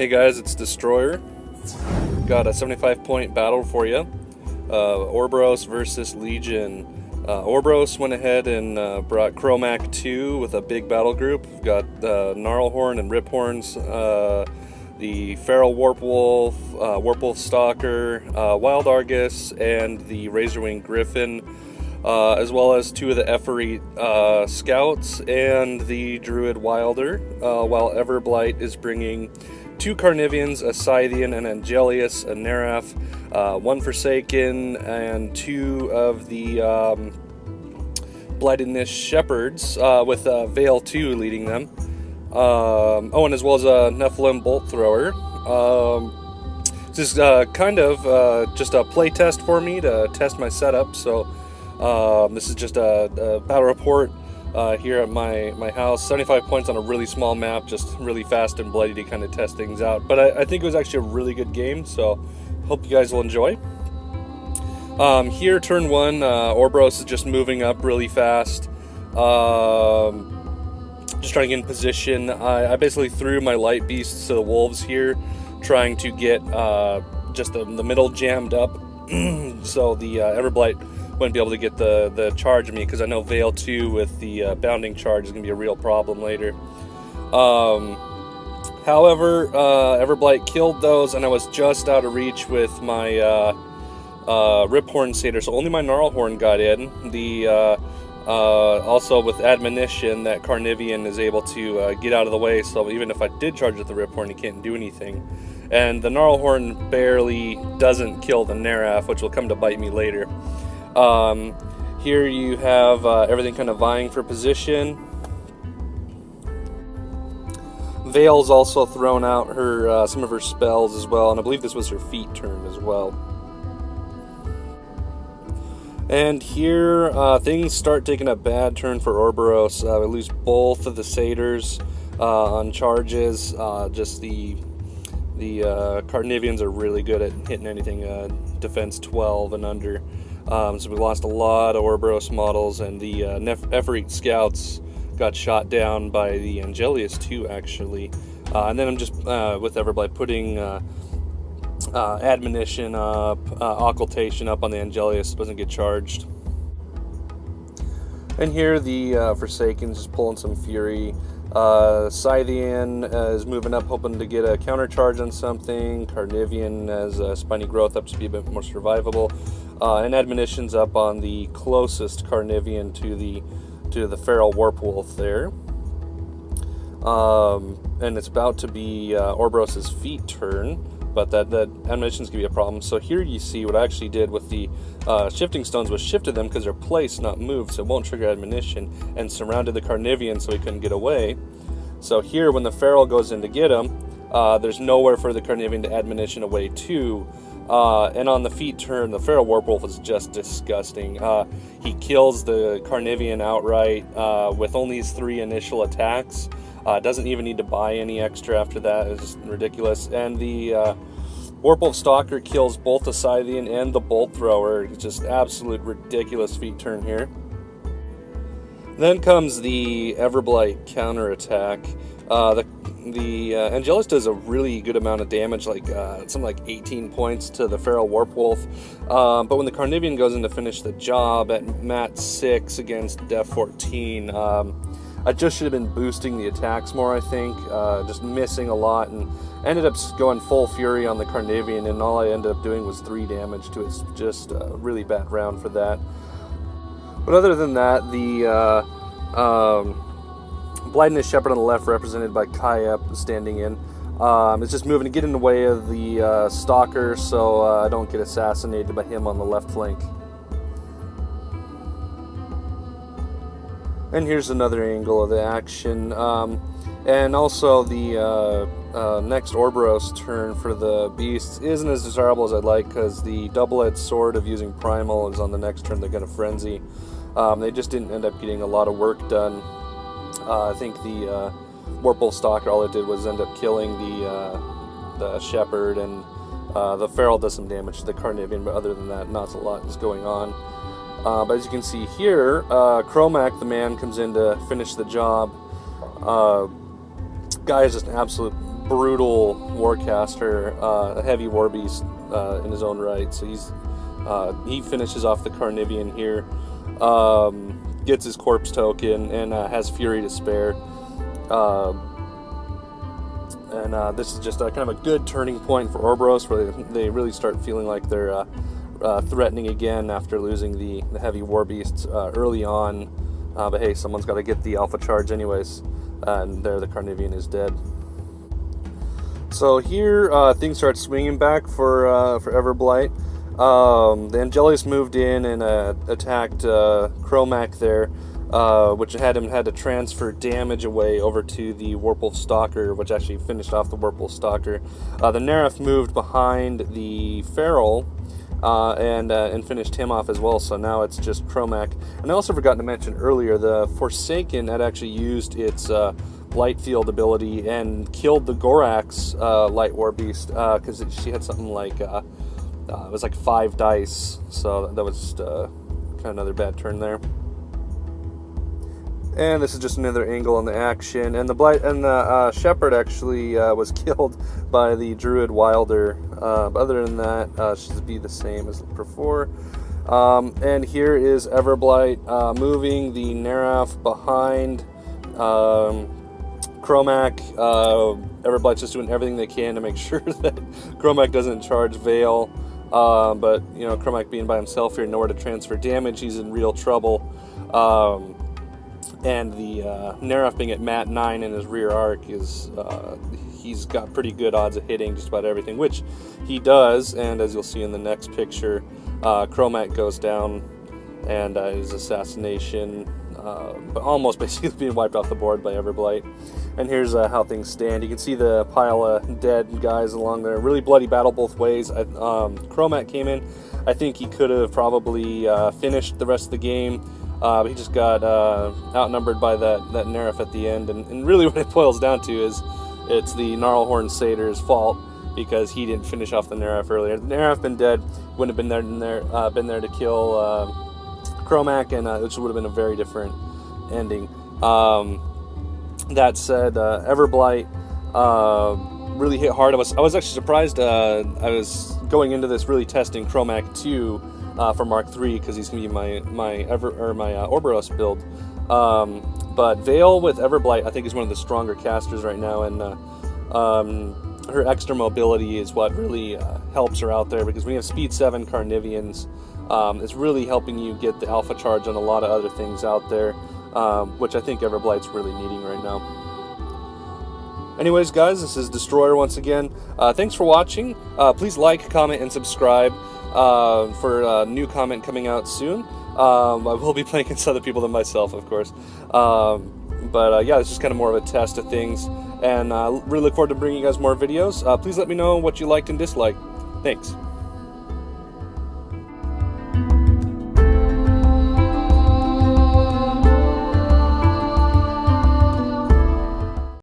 Hey guys, it's Destroyer. Got a 75-point battle for you. Orboros versus Legion. Orboros went ahead and brought Mk3 with a big battle group. Got Gnarlhorn and Riphorns, the Feral Warpwolf, Warpwolf Stalker, Wild Argus, and the Razorwing Griffin, as well as two of the Everblight Scouts and the Druid Wilder, while Everblight is bringing two Carnivians, a Scythian, an Angelius, a Neraf, one Forsaken, and two of the Blightedness Shepherds, with Veil 2 leading them. And as well as a Nephilim Bolt Thrower. This is kind of just a play test for me to test my setup, so this is just a battle report here at my house. 75 points on a really small map, just really fast and bloody to kind of test things out. But I think it was actually a really good game, so hope you guys will enjoy. Here, turn one, Orboros is just moving up really fast. Just trying to get in position. I basically threw my light beasts to the wolves here, trying to get just the middle jammed up, so the Everblight wouldn't be able to get the charge of me, because I know Veil 2 with the bounding charge is going to be a real problem later. However, Everblight killed those, and I was just out of reach with my Riphorn Satyr, so only my Gnarlhorn got in. Also with Admonition, that Carnivian is able to get out of the way, so even if I did charge with the Riphorn, he can't do anything. And the Gnarlhorn barely doesn't kill the Neraf, which will come to bite me later. Here you have everything kind of vying for position. Veil's also thrown out her some of her spells as well, and I believe this was her feet turn as well. And here things start taking a bad turn for Orboros. We lose both of the Satyrs on charges. Just the Carnivians are really good at hitting anything defense 12 and under. So we lost a lot of Orboros models, and the Everblight Scouts got shot down by the Angelius too, actually. And then I'm just with Everblight putting Admonition up, Occultation up on the Angelius, doesn't get charged. And here the Forsaken's just pulling some Fury. Scythian is moving up, hoping to get a counter charge on something. Carnivian has Spiny Growth up to be a bit more survivable. And Admonition's up on the closest Carnivian to the Feral Warpwolf there. And it's about to be Orboros' feet turn, but that Admonition's gonna be a problem. So here you see what I actually did with the shifting stones was shifted them because they're placed, not moved, so it won't trigger Admonition, and surrounded the Carnivian so he couldn't get away. So here, when the Feral goes in to get him, there's nowhere for the Carnivian to Admonition away to. And on the feet turn, the Feral Warpwolf is just disgusting. He kills the Carnivian outright with only his 3 initial attacks. Doesn't even need to buy any extra after that. It's just ridiculous. And the Warpwolf Stalker kills both the Scythian and the Bolt Thrower. It's just absolute ridiculous feet turn here. Then comes the Everblight counterattack. The Angelus does a really good amount of damage, like something like 18 points to the Feral Warpwolf. But when the Carnivian goes in to finish the job at Mat 6 against Def 14, I just should have been boosting the attacks more, I think. Just missing a lot, and ended up going full Fury on the Carnivian, and all I ended up doing was 3 damage to it. It's just a really bad round for that. But other than that, the Blightedness Shepherd on the left, represented by Kayep, standing in. It's just moving to get in the way of the Stalker, so I don't get assassinated by him on the left flank. And here's another angle of the action. And also the next Orboros turn for the beasts isn't as desirable as I'd like, because the double-edged sword of using Primal is on the next turn. They're going to Frenzy. They just didn't end up getting a lot of work done. I think the Warpwolf Stalker, all it did was end up killing the Shepherd, and the Feral does some damage to the Carnivian, but other than that, not a lot is going on. But as you can see here, Chromac, the man, comes in to finish the job. Guy is just an absolute brutal warcaster, a heavy war beast in his own right. So he finishes off the Carnivian here, gets his corpse token, and has fury to spare. And this is just kind of a good turning point for Orboros, where they really start feeling like they're threatening again after losing the heavy war beasts early on. But hey, someone's got to get the alpha charge anyways, and there the Carnivian is dead. So here things start swinging back for Everblight. The Angelius moved in and attacked Chromac there, which had to transfer damage away over to the Warpwolf Stalker, which actually finished off the Warpwolf Stalker. The Neref moved behind the Feral and finished him off as well, so now it's just Chromac. And I also forgot to mention earlier, the Forsaken had actually used its light field ability and killed the Gorax light war beast, because she had something like it was like 5 dice, so that was just kind of another bad turn there. And this is just another angle on the action, and the Shepherd actually was killed by the Druid Wilder. But other than that, should be the same as before. And here is Everblight moving the Neraf behind Chromac. Everblight's just doing everything they can to make sure that Chromac doesn't charge Veil. But you know, Chromac being by himself here, nowhere to transfer damage, he's in real trouble. And the Neraf being at Mat 9 in his rear arc is he's got pretty good odds of hitting just about everything, which he does. And as you'll see in the next picture, Chromac goes down, and his assassination, but almost basically being wiped off the board by Everblight. And here's how things stand. You can see the pile of dead guys along there. Really bloody battle both ways. Chromac came in. I think he could have probably finished the rest of the game. But he just got outnumbered by that Neref at the end. And really what it boils down to is it's the Gnarlhorn Satyr's fault, because he didn't finish off the Neref earlier. If the Neref been dead, wouldn't have been there to kill Chromac, and it would have been a very different ending. That said, Everblight really hit hard. I was actually surprised. I was going into this really testing Chromac 2 for Mark 3, because he's gonna be my Orboros build. But Veil with Everblight, I think, is one of the stronger casters right now, and her extra mobility is what really helps her out there, because when you have Speed 7 Carnivians, it's really helping you get the alpha charge on a lot of other things out there, which I think Everblight's really needing right now. Anyways, guys, this is Destroyer once again. Thanks for watching. Please like, comment, and subscribe for a new comment coming out soon. I will be playing against other people than myself, of course. But yeah, it's just kind of more of a test of things. And really look forward to bringing you guys more videos. Please let me know what you liked and disliked. Thanks.